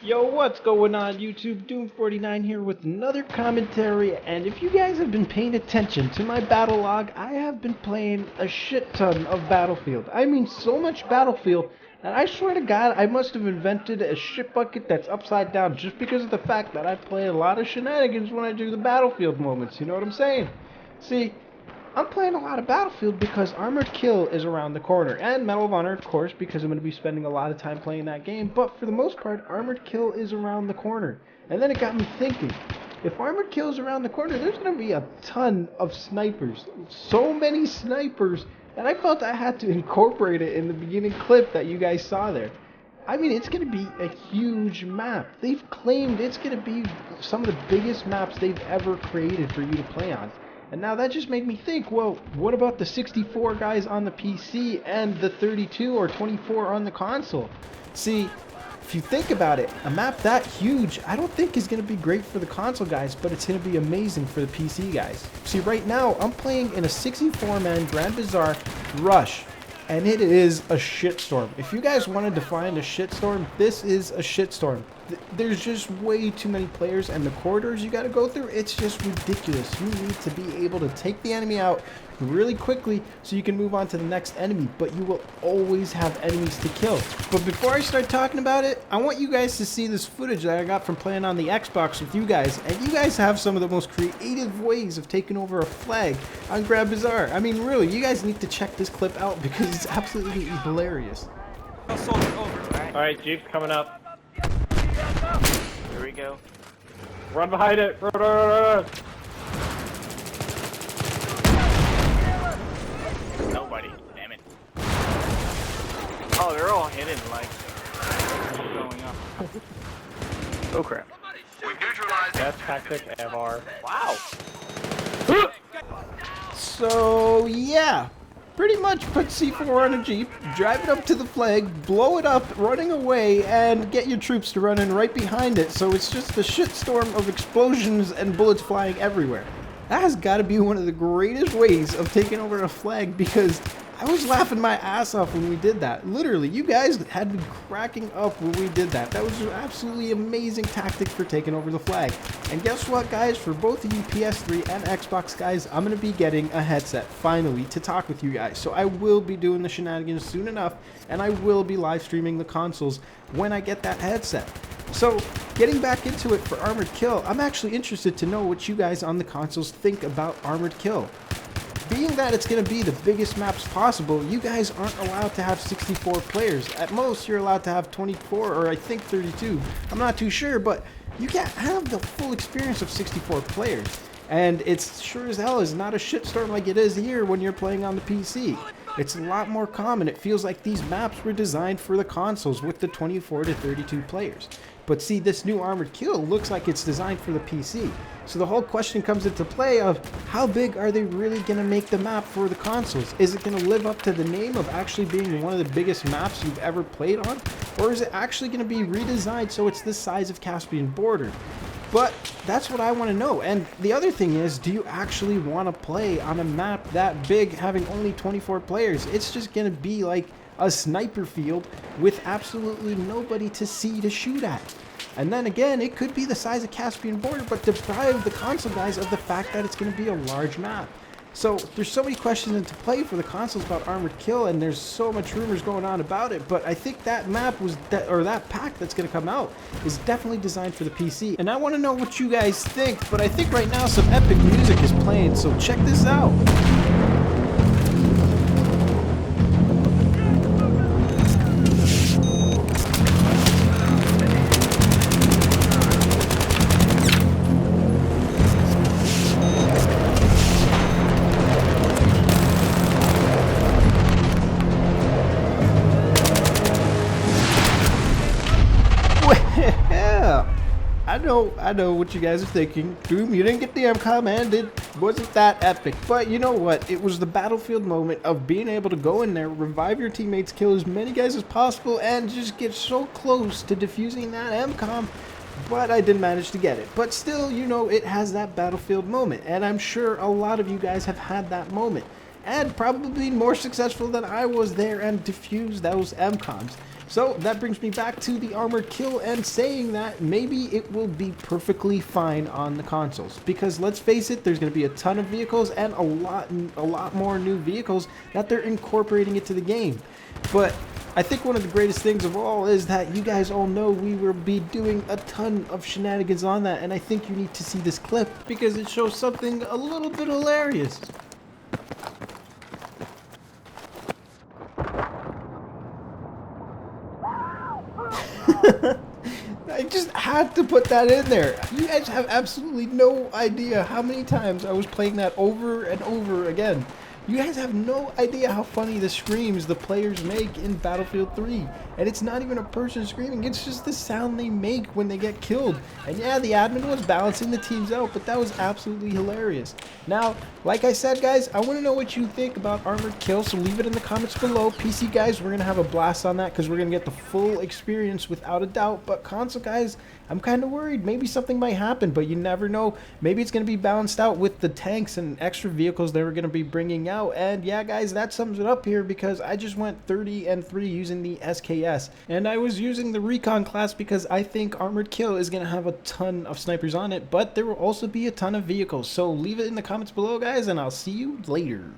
Yo, what's going on YouTube? Doom49 here with another commentary, and if you guys have been paying attention to my battle log, I have been playing a shit ton of Battlefield. I mean, so much Battlefield that I swear to God, I must have invented a shit bucket that's upside down just because of the fact that I play a lot of shenanigans when I do the Battlefield moments, you know what I'm saying? See, I'm playing a lot of Battlefield because Armored Kill is around the corner, and Medal of Honor, of course, because I'm going to be spending a lot of time playing that game, but for the most part, Armored Kill is around the corner. And then it got me thinking, if Armored Kill is around the corner, there's going to be a ton of snipers. So many snipers that I felt I had to incorporate it in the beginning clip that you guys saw there. I mean, it's going to be a huge map. They've claimed it's going to be some of the biggest maps they've ever created for you to play on. And now that just made me think, well, what about the 64 guys on the PC and the 32 or 24 on the console? See, if you think about it, a map that huge, I don't think is going to be great for the console guys, but it's going to be amazing for the PC guys. See, right now, I'm playing in a 64-man Grand Bazaar Rush, and it is a shitstorm. If you guys want to define a shitstorm, this is a shitstorm. There's just way too many players, and the corridors you got to go through, it's just ridiculous. You need to be able to take the enemy out really quickly so you can move on to the next enemy, but you will always have enemies to kill. But before I start talking about it, I want you guys to see this footage that I got from playing on the Xbox with you guys, and you guys have some of the most creative ways of taking over a flag on Grand Bazaar. I mean, really, you guys need to check this clip out because it's absolutely hilarious. Alright, Jeep's coming up. Here we go. Run behind it! Run. Nobody. Damn it. Oh, they're all hidden, like, what's going on? Oh crap. Best tactic ever. Wow. So, yeah. Pretty much put C4 on a Jeep, drive it up to the flag, blow it up, running away, and get your troops to run in right behind it, so it's just a shitstorm of explosions and bullets flying everywhere. That has got to be one of the greatest ways of taking over a flag, because I was laughing my ass off when we did that. Literally, you guys had me cracking up when we did that. That was an absolutely amazing tactic for taking over the flag. And guess what, guys? For both of you PS3 and Xbox guys, I'm going to be getting a headset, finally, to talk with you guys. So I will be doing the shenanigans soon enough, and I will be live streaming the consoles when I get that headset. So, getting back into it for Armored Kill, I'm actually interested to know what you guys on the consoles think about Armored Kill. Being that it's going to be the biggest maps possible, you guys aren't allowed to have 64 players. At most, you're allowed to have 24, or I think 32. I'm not too sure, but you can't have the full experience of 64 players. And it's sure as hell is not a shitstorm like it is here when you're playing on the PC. It's a lot more common. It feels like these maps were designed for the consoles with the 24 to 32 players. But see, this new Armored Kill looks like it's designed for the PC. So the whole question comes into play of how big are they really going to make the map for the consoles? Is it going to live up to the name of actually being one of the biggest maps you've ever played on? Or is it actually going to be redesigned so it's the size of Caspian Border? But that's what I want to know. And the other thing is, do you actually want to play on a map that big having only 24 players? It's just going to be like a sniper field with absolutely nobody to see to shoot at. And then again, it could be the size of Caspian Border, but deprive the console guys of the fact that it's going to be a large map. So there's so many questions into play for the consoles about Armored Kill, and there's so much rumors going on about it. But I think that map was, that pack that's going to come out is definitely designed for the PC. And I want to know what you guys think. But I think right now some epic music is playing, so check this out. I know what you guys are thinking. Doom, you didn't get the MCOM and it wasn't that epic. But you know what? It was the Battlefield moment of being able to go in there, revive your teammates, kill as many guys as possible, and just get so close to defusing that MCOM. But I didn't manage to get it. But still, you know, it has that Battlefield moment. And I'm sure a lot of you guys have had that moment. and probably more successful than I was there and defuse those MCOMs. So that brings me back to the armored kill and saying that maybe it will be perfectly fine on the consoles. Because let's face it, there's going to be a ton of vehicles and a lot more new vehicles that they're incorporating into the game. But I think one of the greatest things of all is that you guys all know we will be doing a ton of shenanigans on that, and I think you need to see this clip because it shows something a little bit hilarious. I just had to put that in there. You guys have absolutely no idea how many times I was playing that over and over again. You guys have no idea how funny the screams the players make in Battlefield 3. And it's not even a person screaming, it's just the sound they make when they get killed. And yeah, the admin was balancing the teams out, but that was absolutely hilarious. Now, like I said, guys, I want to know what you think about Armored Kill, so leave it in the comments below. PC guys, we're going to have a blast on that because we're going to get the full experience without a doubt. But console guys, I'm kind of worried. Maybe something might happen, but you never know. Maybe it's going to be balanced out with the tanks and extra vehicles they were going to be bringing out. And yeah, guys, that sums it up here because I just went 30-3 using the SKS. And I was using the Recon class because I think Armored Kill is going to have a ton of snipers on it, but there will also be a ton of vehicles. So leave it in the comments below, guys, and I'll see you later.